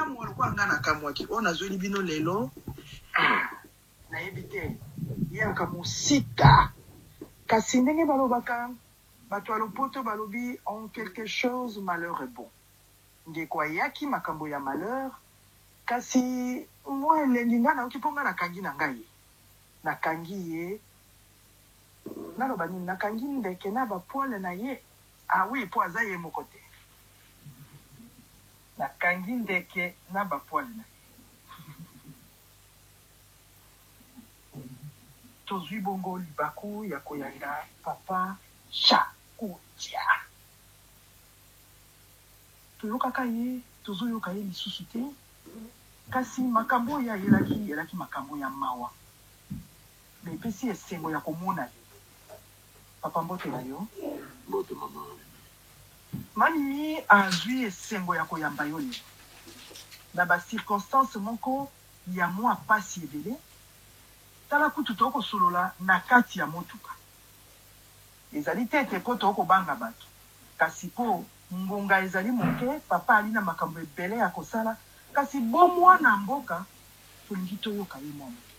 kamwa lokwa ngana kamwa ki ona zoli bino lelo na yebite yaka musika kasi ndenge balobaka bato alopoto balobi en quelque chose malheur est bon ndeko ayaki makambo ya malheur kasi moi elengi nga nauki mpo nga nakangi na ngai nakangi ye naloba nini nakangi ndeke na bapoile na ye oui po aza ye moko te nakangi ndeke na bapoile na ye tozwi bongo libaku ya koyanga papa Chakutia toyokaka ye tozoyoka ye lisusu te kasi makambo ya yelaki makambo ya mawa me epesi esengo ya komona ye papa mbote na yo mbote mama mami azwi esengo ya koyamba yo lelo na bacirconstance moko ya mwa pasi ebele tala kutu tokosolola na kati ya motuka ezali te ete mpo tokobanga bato kasi mpo ngonga ezali moke papa ali na makambo ebele ya kosala kasi bomwana mboka tolingi toyoka ye mwa moke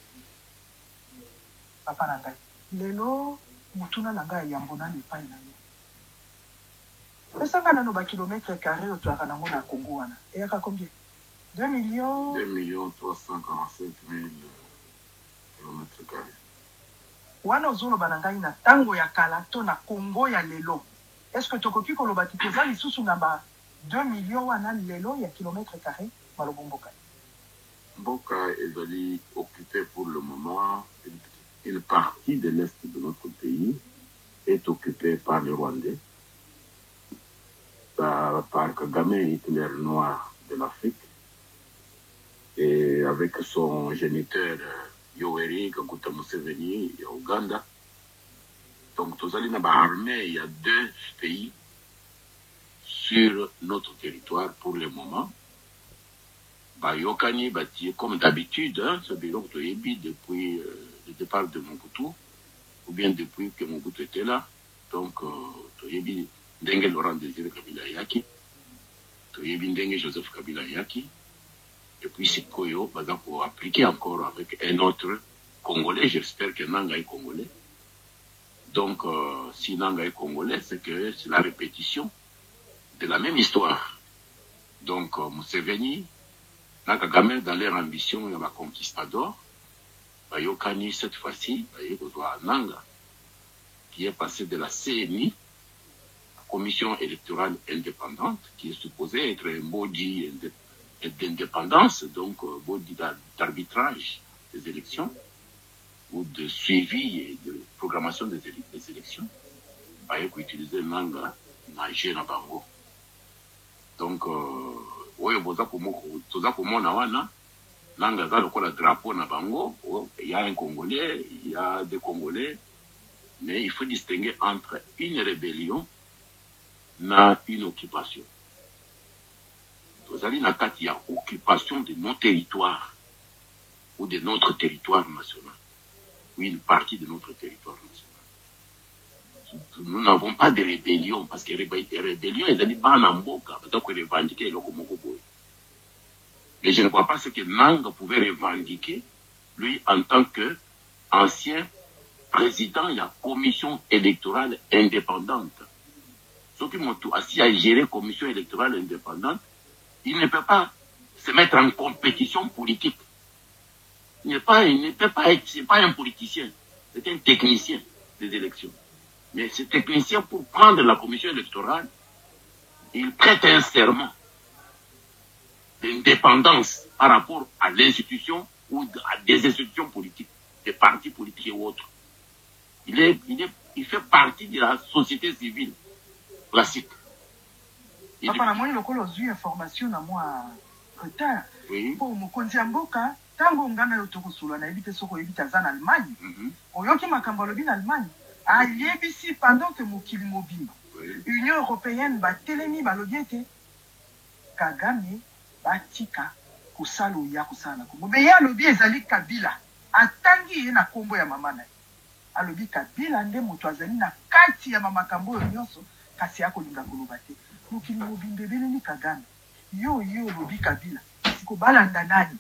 papa na ngai lelo motuna na ngai yambo nani epai na yo pesanga nano bakilometre carré oyo toyaka nango na Congo wana eyaka combien 2 millions 2,345,000 kilomètres carrés wana ozoloba na ngai na ntango ya kala to na Congo ya lelo est-ce que tokoki koloba ti toza lisusu na ba 2 millions wana lelo ya kilomètre carré malobo mboka mboka ezali occupé pour le moment une partie de l'est de notre pays est occupée par les Rwandais par Kagame, Hitler noir de l'Afrique, et avec son géniteur Yoweri Kaguta Museveni, et Ouganda. Donc, Tozali Naba armée, il y a 2 pays sur notre territoire pour le moment. Yokani, comme d'habitude, hein, ce bureau depuis le départ de Mobutu, ou bien depuis que Mobutu était là. Donc, Toyebi Ndenge Laurent Désiré Kabila Yaki, Toyebi Ndenge Joseph Kabila Yaki, et puis Sikoyo, pour appliquer encore avec un autre Congolais, j'espère que Nanga est Congolais. Donc, si Nanga est Congolais, c'est que c'est la répétition de la même histoire. Donc, Museveni, Nakagame, dans leur ambition, il y a ma conquistador, Yokani, cette fois-ci, Nanga, qui est passé de la CNI, commission électorale indépendante, qui est supposée être un body d'indépendance, donc body d'arbitrage des élections, ou de suivi et de programmation des élections, il faut utiliser Nanga, Nager na Bango. Donc, Nanga za le drapeau na Bango, il y a un Congolais, il y a des Congolais, mais il faut distinguer entre une rébellion na une occupation. Vous avez la carte, il y a occupation de nos territoires ou de notre territoire national, ou une partie de notre territoire national. Nous n'avons pas de rébellion, parce que rébellion, ils n'ont pas en boca, donc revendiquer le Komoko. Mais je ne vois pas ce que Nanga pouvait revendiquer, lui, en tant qu'ancien président de la commission électorale indépendante. Ceux qui m'ont assis à gérer commission électorale indépendante, il ne peut pas se mettre en compétition politique. Il c'est pas un politicien, c'est un technicien des élections. Mais ce technicien, pour prendre la commission électorale, il prête un serment d'indépendance par rapport à l'institution ou à des institutions politiques, des partis politiques et autres. Il fait partie de la société civile classique. Papa na moi lokolo zui information na moi retard. Oui. Pour mokonzi ya mboka tango ngana yo tokosulwa na ebite soko ebita za na Allemagne. Oyoki makambo lobi na Allemagne. Ayebisi pendant que mokili mobimba. Union européenne ba telemi ba lobi ete Kagame batika kusalo ya kusala ko. Be ya lobi ezali Kabila. Atangi ye na kombo ya mama na. Alobi Kabila nde moto azali na kati ya makambo yo nyonso kasi akolinga koloba te. Mokili mobimba beleni Kagame. Yo lobi Kabila. siko balanda nani.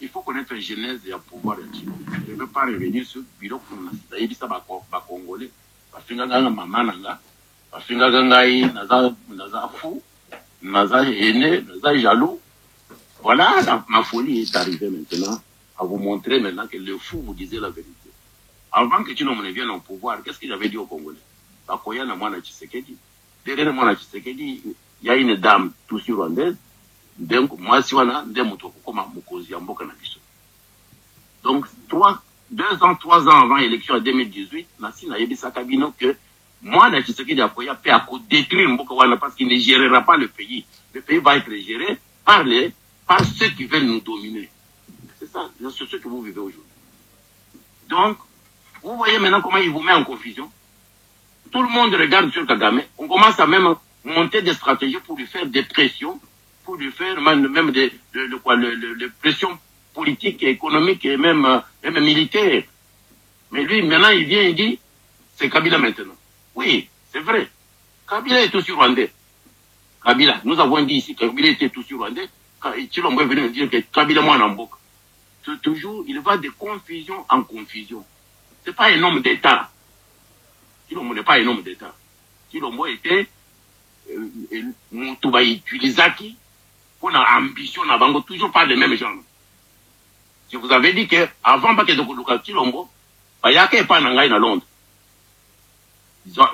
Il faut connaître la genèse et le pouvoir. Je ne veux pas revenir sur le bureau pour nous dire ça va Congolais. Parce que maman nanga, parce que naza fou, naza haineux, naza jaloux. Voilà, ma folie est arrivée maintenant à vous montrer maintenant que le fou vous disait la vérité. Avant que Tshilombo ne vienne au pouvoir, qu'est-ce qu'il avait dit aux Congolais? Bakoya na mwana Tshisekedi. Derrière mwana Tshisekedi, il y a une dame tout sur rwandaise. Donc, moi, si on a des motos, comme Mokozi, en Boka Nabiso. Donc, 3 ans avant l'élection en 2018, Nassi n'a dit ça cabine que moi, na Tshisekedi Akoya peut détruire Mboka Wana parce qu'il ne gérera pas le pays. Le pays va être géré par ceux qui veulent nous dominer. C'est ça, c'est ce que vous vivez aujourd'hui. Donc, vous voyez maintenant comment il vous met en confusion. Tout le monde regarde sur Kagame. On commence à même monter des stratégies pour lui faire des pressions, pour lui faire même des pressions politiques, économiques et même militaires. Mais lui, maintenant, il vient et dit, c'est Kabila maintenant. Oui, c'est vrai. Kabila est aussi rwandais. Kabila, nous avons dit ici que Kabila était aussi rwandais. Tshilombo est venu nous dire que Kabila moi en Mboka. Toujours, il va de confusion en confusion. C'est pas un homme d'État. Tshilombo n'est pas un homme d'État. Tshilombo était Moutouba Utilizaki pour l'ambition n'avant toujours pas les mêmes gens. Je vous avais dit que avant que de Koluka Tshilombo, il y a qu'un pas dans Londres.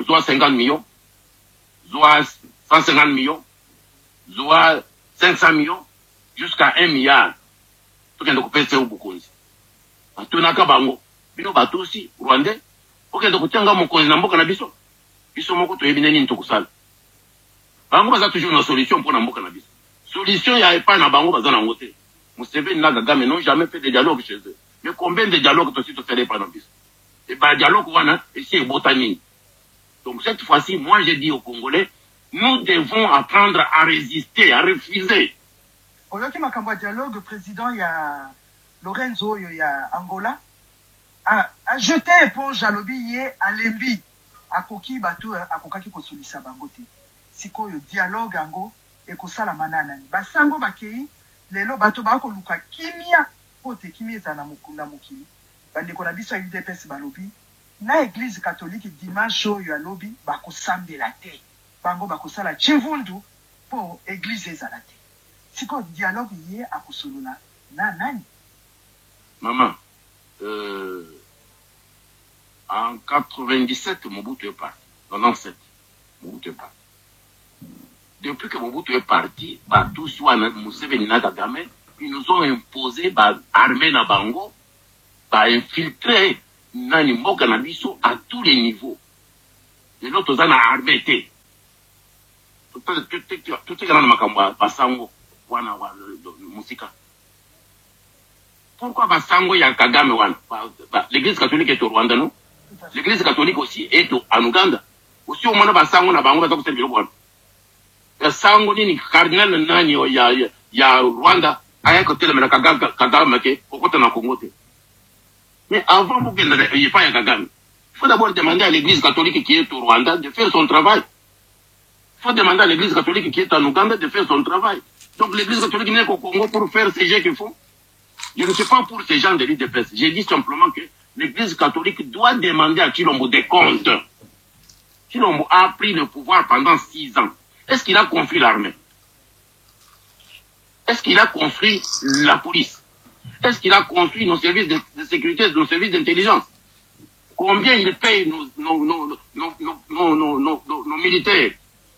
Soit 50 millions, soit 150 millions, soit 500 millions, jusqu'à 1 milliard. Tout le monde peut faire beaucoup. Tout le monde bino bato aussi rwandais oke ndo kutanga mokonzi na mboka na biso moko to yebine nini to kusala bango baza toujours na solution pour na mboka na biso solution ya pas na bango baza na ngote Museveni na Kagame n'ont jamais fait de dialogue chez eux mais combien de dialogues to si to faire pas na biso et ba dialogue wana ici est botanique. Donc cette fois-ci moi j'ai dit aux Congolais nous devons apprendre à résister à refuser. Aujourd'hui makambo dialogue président il y a Lorenzo il y a Angola a jeté éponge à lobby à lembi à koki bato à kokaki kosulisa bangote sikoyo dialogue ango et kosala manana basango bakei lelo bato bako luka kimia pote kimia za na mukunda mukili bande ko na biso UDPS balobi na église catholique dimanche yo lobby bako sambela te bango bako sala chivundu pour église ezala te sikoyo dialogue yé a kosolola na nani maman. En 97, Mobutu est parti. 97, Mobutu est parti. Depuis que Mobutu est parti, tous soit Museveni na Kagame, ils nous ont imposé l'armée na Bango, infiltrer Nani Mboka na biso à tous les niveaux. Et l'autre, on a armé. Tout est dans le Makamba, Basango, Wana, Musika. Pourquoi Basango y a Kagame Wana? L'église catholique est au Rwanda, non? L'église catholique aussi est en Ouganda. Aussi au moins Basango na Bango baza kuservir Rwanda. Basango ni cardinal nani ya Rwanda aya ko tele na Kagame ke okota na Congo te. Mais avant pour qu'il n'y ait pas Kagame, il faut d'abord demander à l'église catholique qui est au Rwanda de faire son travail. Il faut demander à l'église catholique qui est en Ouganda de faire son travail. Donc l'église catholique n'est qu'au Congo pour faire ces jeux qu'ils font. Je ne suis pas pour ces gens de l'UDPS. J'ai dit simplement que l'église catholique doit demander à Tshilombo des comptes. Tshilombo a pris le pouvoir pendant 6 ans. Est-ce qu'il a construit l'armée? Est-ce qu'il a construit la police? Est-ce qu'il a construit nos services de sécurité, nos services d'intelligence? Combien il paye nos militaires?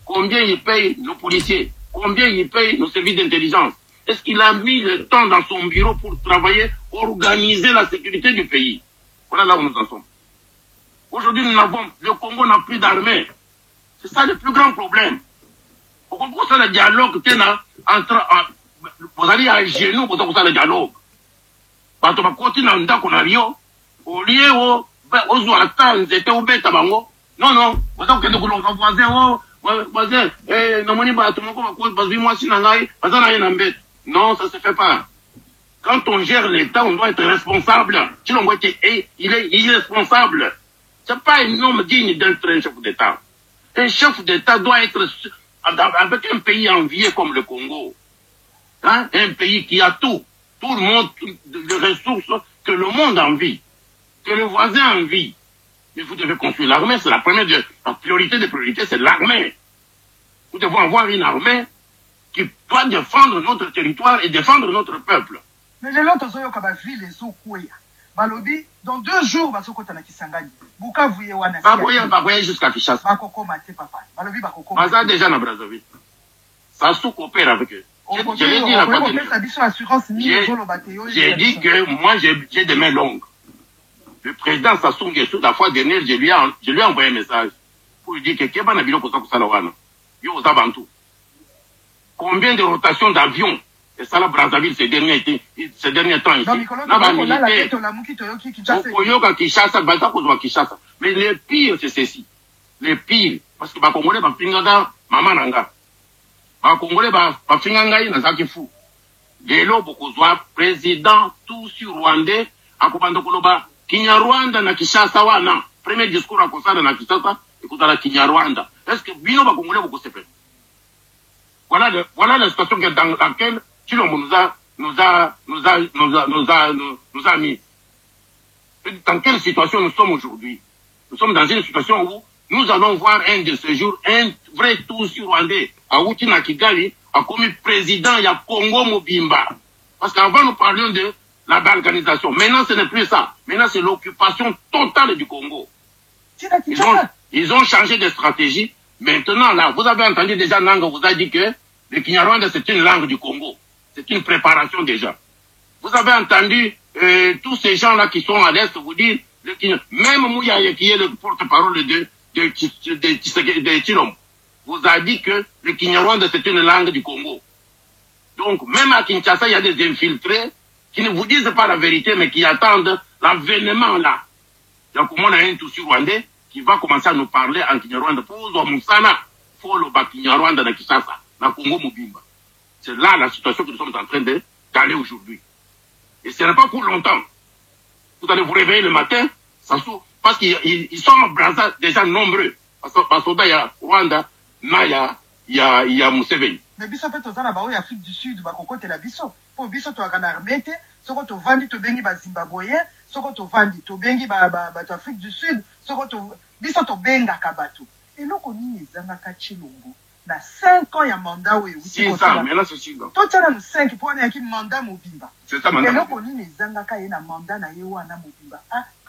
Combien il paye nos policiers? Combien il paye nos services d'intelligence? Est-ce qu'il a mis le temps dans son bureau pour travailler, organiser la sécurité du pays? Voilà là où nous en sommes. Aujourd'hui, le Congo n'a plus d'armée. C'est ça le plus grand problème. Au Congo, c'est le dialogue entre, vous allez à genoux pour ça le dialogue. Parce que continue à ndako na rio, au lieu où, aux attentes, c'était au bête à bango. Non, non, vous avez que nous voisin, voisin, non, moi, si nangai, non, ça se fait pas. Quand on gère l'État, on doit être responsable. Si l'on voit qu'il est irresponsable, c'est pas un homme digne d'être un chef d'État. Un chef d'État doit être avec un pays envié comme le Congo. hein, un pays qui a tout le monde, les ressources que le monde envie, que le voisin envie. Mais vous devez construire l'armée, c'est la priorité des priorités, c'est l'armée. Nous devons avoir une armée qui doit défendre notre territoire et défendre notre peuple. Mais les autres sont comme ville les Okouya. Balobi, dans 2 jours, Basoko na Kisangani. Bukavu ye wana. Bakoya jusqu'à Kinshasa. Bakoko mate papa. Balobi bakoko. Baza déjà na Brazzaville. Ça coopère avec eux. J'ai dit que moi j'ai des mains longues. Le président Sassou Nguesso, la fois dernière, je lui ai envoyé un message pour lui dire que Keba na bilo kosa kusala wana. Yo oza bantu. Combien de rotations d'avions et ça la Brazzaville ces derniers temps ici. Na ba militaire. Okoyoka Kinshasa, baza kozwa Kinshasa. Mais le pire c'est ceci. Le pire parce que ba Congolais ba pinganga mama nanga. Ba Congolais ba pinganga ina zaki fou. Lelo bokozwa président tout sur Rwandais akobanda koloba Kinyarwanda na Kinshasa wana. Premier discours à Kosala na Kinshasa, écoutez la Kinyarwanda. Est-ce que Bino va Congolais vous se fait? Voilà la situation dans laquelle Chilombo nous a mis. Dans quelle situation nous sommes aujourd'hui? Nous sommes dans une situation où nous allons voir un de ces jours, un vrai tour sur Rwandais, à Outina Kigali, a commis président, il y a Congo Mobimba. Parce qu'avant nous parlions de la balkanisation. Maintenant, ce n'est plus ça. Maintenant, c'est l'occupation totale du Congo. Ils ont changé de stratégie. Maintenant, là, vous avez entendu déjà, Nanga vous a dit que le Kinyarwanda, c'est une langue du Congo. C'est une préparation déjà. Vous avez entendu tous ces gens-là qui sont à l'Est vous dire, même Mouyaye, qui est le porte-parole de Chilombo, vous a dit que le Kinyarwanda, c'est une langue du Congo. Donc, même à Kinshasa, il y a des infiltrés qui ne vous disent pas la vérité, mais qui attendent l'avènement là. Donc, on a un tout sur Rwandais qui va commencer à nous parler en Kinyarwanda. Pour Moussana, pour le Kinyarwanda de Kinshasa, dans Congo Mobimba. C'est là la situation que nous sommes en train d'aller aujourd'hui. Et ce n'est pas pour longtemps. Vous allez vous réveiller le matin, parce qu'ils sont en Brazza déjà nombreux. Parce que il y a Rwanda, il y a Museveni. Mais biso peut tozana ba oya Afrique du Sud ba kokote la biso pour biso to akana armete soko to vandi to bengi ba Zimbabwe soko to vandi to bengi ba Afrique du Sud soko to biso to benga kabatu eloko nini ezanga ka Chilombo na 5 ans ya mandat oyo c'est ça mais là c'est 6 ans to tala 5 pour na ki mandat Mobimba c'est ça mandat eloko nini ezanga ka na mandat na ye wana Mobimba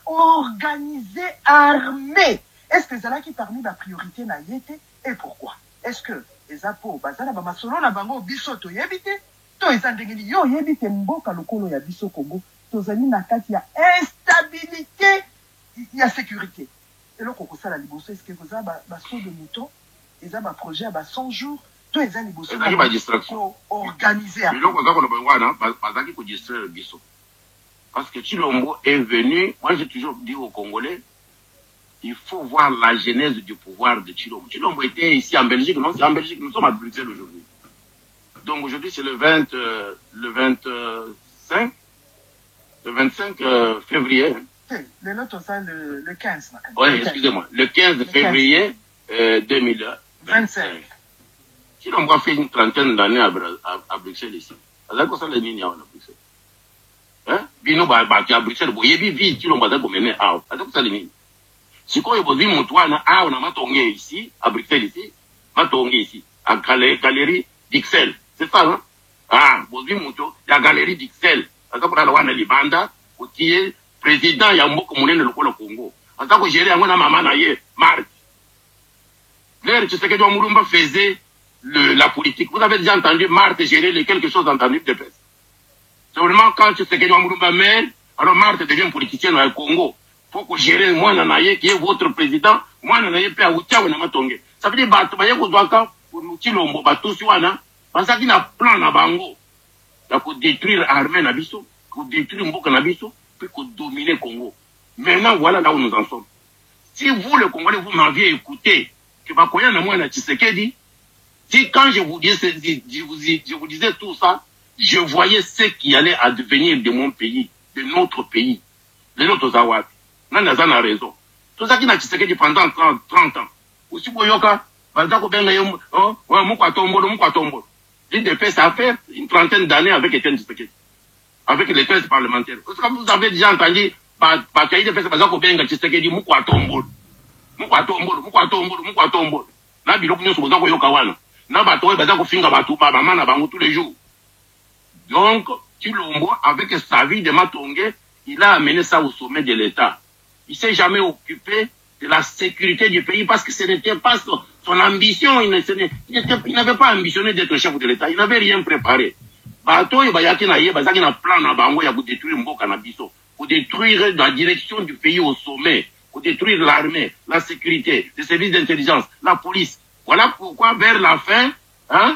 organiser armée est-ce que zala qui parmi la priorité na yete et pourquoi est-ce que les apôtres bazana ba masolo na bango biso to yebite to ezandengeli yo yebite mboka lokolo ya biso Congo tozali na kati ya instabilité ya sécurité et loko kosala liboso est-ce que koza ba saut de mouton eza ba projet ba 100 jours to eza liboso ba distraction organiser mais loko zako na wana bazaki ko distraire biso parce que Chilombo est venu moi j'ai toujours dit aux Congolais il faut voir la genèse du pouvoir de Chilombo. Chilombo était ici en Belgique, non? C'est en Belgique, nous sommes à Bruxelles aujourd'hui. Donc aujourd'hui, c'est le 25 février. Le nôtre, c'est le 15. Oui, excusez-moi. Le 15 février 2025. Chilombo a fait une trentaine d'années à Bruxelles ici. Alors, ça, les lignes à Bruxelles. Hein? Bino, à Bruxelles, vous voyez, Chilombo a mené à ça, les lignes. Si quoi, vous dites, Moutouana, on a matongé ici, à Bruxelles ici, matongé ici, à galerie d'Ixelles. C'est ça, hein? Ah, vous dites, Moutou, il y a galerie d'Ixelles. À ça, pour aller voir les Libanda, qui est président, il y a un mot comme le Congo. À ça, pour gérer un maman, Marc. L'air, tu sais que John Mourumba faisait la politique. Vous avez déjà entendu Marthe gérer quelque chose entendu de presse. C'est vraiment quand tu sais que John Mourumba mène, alors Marthe devient politicien au Congo. Faut que gérer moi nanaye qui est votre président moi nanaye pe autia wana matonge ça veut dire bato baye ko doaka pour nous Chilombo bato siwana parce qu'il na plan na bango ya ko détruire armée na biso ko détruire mboka na biso puis ko dominer Congo maintenant voilà là où nous en sommes si vous le Congolais vous m'aviez écouté que bakoya na moi na Tshisekedi si quand je vous disais tout ça je voyais ce qui allait advenir de mon pays de notre pays de notre Zawad. Nana a raison. Tout ça qui n'a Tshisekedi pendant 30 ans. Aussi, Boyoka, Balzako Benga, Mukwatombo. L'IDP, ça a fait une trentaine d'années avec Etienne Tshisekedi, avec les thèses parlementaires. Est-ce que vous avez déjà entendu par l'IDP, c'est pour bien Tshisekedi, Moukwatombol. Na biloko nyonso boza koyoka wana. Na bato oyo baza kofinga bato bamama na bango tous les jours. Donc, Tshilombo, avec sa vie de Matonge, il a amené ça au sommet de l'État. Il s'est jamais occupé de la sécurité du pays parce que ce n'était pas son ambition. Il n'avait pas ambitionné d'être chef de l'État. Il n'avait rien préparé. Bato oyo bayaki na ye bazaki na plan na bango ya détruire mboka na biso, pour détruire la direction du pays au sommet, pour détruire l'armée, la sécurité, les services d'intelligence, la police. Voilà pourquoi vers la fin, ce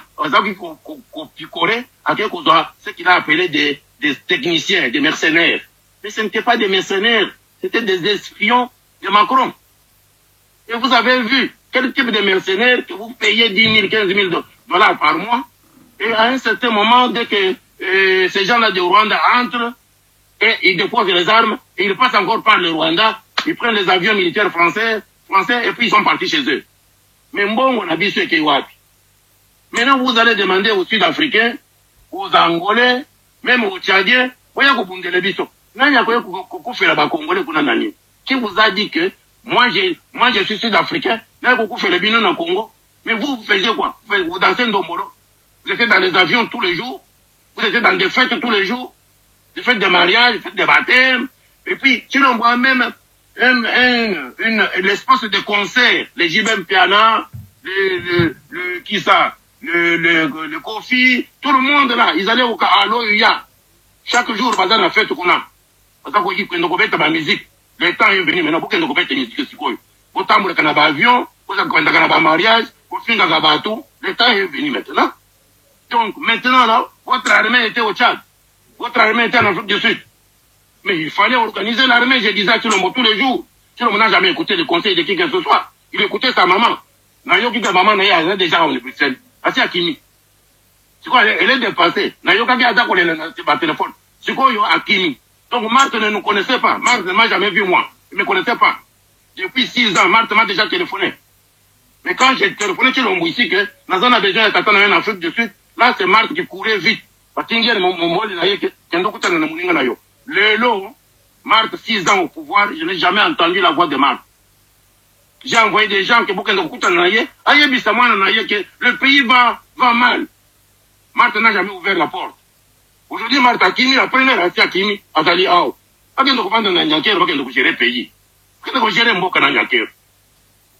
qu'il a appelé des techniciens, des mercenaires. Mais ce n'étaient pas des mercenaires, c'était des espions de Macron. Et vous avez vu quel type de mercenaires que vous payez 10 000, 15 000 $ par mois. Et à un certain moment, dès que ces gens-là de Rwanda entrent, et ils déposent les armes, et ils passent encore par le Rwanda, ils prennent les avions militaires français, et puis ils sont partis chez eux. Mais bon, on a vu ceux qui sont. Maintenant, vous allez demander aux Sud-Africains, aux Angolais, même aux Tchadiens, qui vous a dit que moi je suis Sud-Africain, mais vous faisiez quoi? Vous dansez Ndombolo, vous étiez dans les avions tous les jours, vous étiez dans des fêtes tous les jours, des fêtes de mariage, des fêtes de baptême, et puis tu l'envoies même l'espace de concert, les JBM Piana, le Kofi, tout le monde là, ils allaient à l'OUA. Chaque jour, pendant la fête qu'on a. Parce qu'on a la musique. Le temps est venu maintenant pour qu'on ait la musique. Pour qu'on ait un avion, pour qu'on ait un mariage, pour qu'on ait un bateau. Le temps est venu maintenant. Donc maintenant là, votre armée était au Tchad. Votre armée était en Afrique du Sud. Mais il fallait organiser l'armée, je disais à Tshilombo tous les jours. Tshilombo n'a jamais écouté le conseil de qui que ce soit. Il écoutait sa maman. Nayo qui ta maman n'a déjà en Bruxelles. Assez à Kimi. C'est quoi, elle est dépassée. Nayo qui a d'accordé par téléphone. C'est quoi, à Kimi. Donc Marthe ne nous connaissait pas. Marthe ne m'a jamais vu moi. Il ne me connaissait pas. Depuis 6 ans, Marthe m'a déjà téléphoné. Mais quand j'ai téléphoné Tshilombo ici, que nous avons besoin d'attendre en Afrique du Sud, là c'est Marthe qui courait vite. Parce qu'il y a mon mot, le lot, Marthe, 6 ans au pouvoir, je n'ai jamais entendu la voix de Marthe. J'ai envoyé des gens qui que le pays va mal. Marthe n'a jamais ouvert la porte. Aujourd'hui, Marthe Akimi, la première restée Akimi, a dit, oh,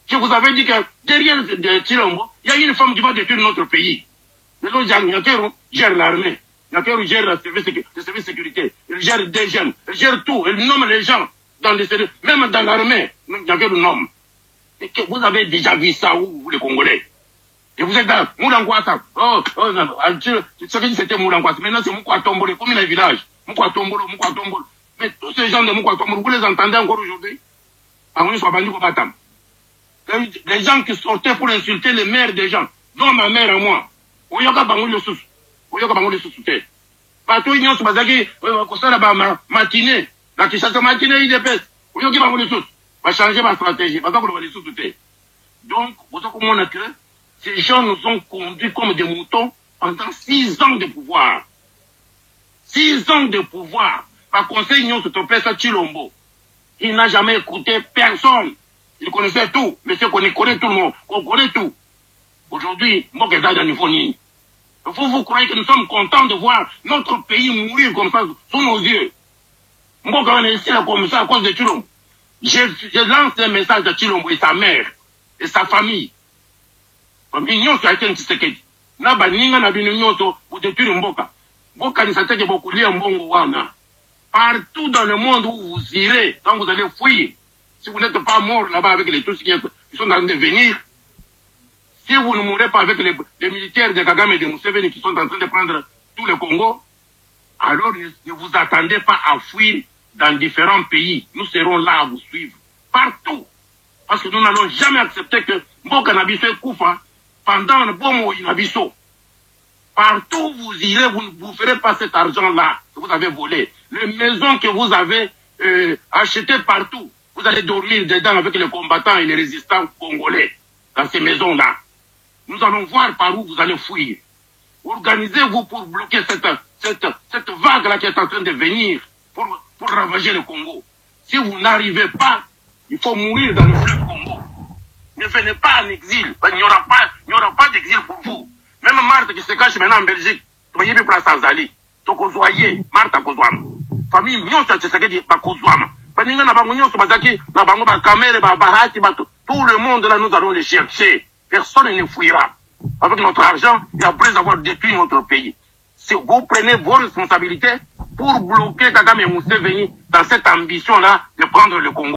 je vous avais dit que derrière Tshilombo, il y a une femme qui va détruire notre pays. Les autres Nyakeru gère l'armée. Nyakeru gère le service de sécurité. Il gère des jeunes. Il gère tout. Il nomme les gens dans les services. Même dans l'armée, Nyakeru nomme. Et que vous avez déjà vu ça où, vous les Congolais? Et vous êtes dans Moulangouassa. C'était Moulangouassa. Maintenant, c'est Moukwatombolo. Combien de villages? Moukwatombolo. Mais tous ces gens de Moukwatombolo, vous les entendez encore aujourd'hui? Les gens qui sortaient pour insulter les mères des gens, dont ma mère et moi. Oyoka bango le sous te. Bato nyonso bazaki kosala ba matinée, la kisasa matinée IDPS. Oyoki bango le sous. Va changer ma stratégie, va pas le sous te. Donc, vous comprenez que ces gens nous ont conduits comme des moutons pendant 6 ans de pouvoir. 6 ans de pouvoir. Par conseil nyonso to pesa Tshilombo. Il n'a jamais écouté personne. Il connaissait tout, mais c'est qu'on connaît tout le monde, on connaît tout. Aujourd'hui, moi, que ça, niveau ni. Vous croyez que nous sommes contents de voir notre pays mourir comme ça sous nos yeux? Moi, quand on est ici là comme ça à cause de Tshilombo, je lance un message à Tshilombo et sa mère et sa famille. Mignon sur Etienne Tshisekedi. Na baninga na binignon pour détruire Mboka. Mboka ni sateke beaucoup lié Mbongo wana. Partout dans le monde où vous irez, quand vous allez fuir, si vous n'êtes pas mort là-bas avec les tous qui sont en train de venir, si vous ne mourrez pas avec les militaires de Kagame et de Museveni qui sont en train de prendre tout le Congo, alors ne vous attendez pas à fuir dans différents pays. Nous serons là à vous suivre. Partout. Parce que nous n'allons jamais accepter que Mboka Nabiso est Koufa pendant le bon mot Nabiso. Partout où vous irez, vous ne vous ferez pas cet argent-là que vous avez volé. Les maisons que vous avez achetées partout, vous allez dormir dedans avec les combattants et les résistants congolais dans ces maisons-là. Nous allons voir par où vous allez fuir. Organisez-vous pour bloquer cette vague-là qui est en train de venir pour ravager le Congo. Si vous n'arrivez pas, il faut mourir dans le fleuve Congo. Ne venez pas en exil. Il n'y aura pas d'exil pour vous. Même Marthe qui se cache maintenant en Belgique, tu vas y place à Zali. Tu vas Marthe à Kozouama. Famille, nous, c'est ce que dit Kozouama. Tout le monde là, nous allons les chercher. Personne ne fuira. Avec notre argent et après avoir détruit notre pays. Si vous prenez vos responsabilités pour bloquer Kagame Museveni dans cette ambition-là de prendre le Congo.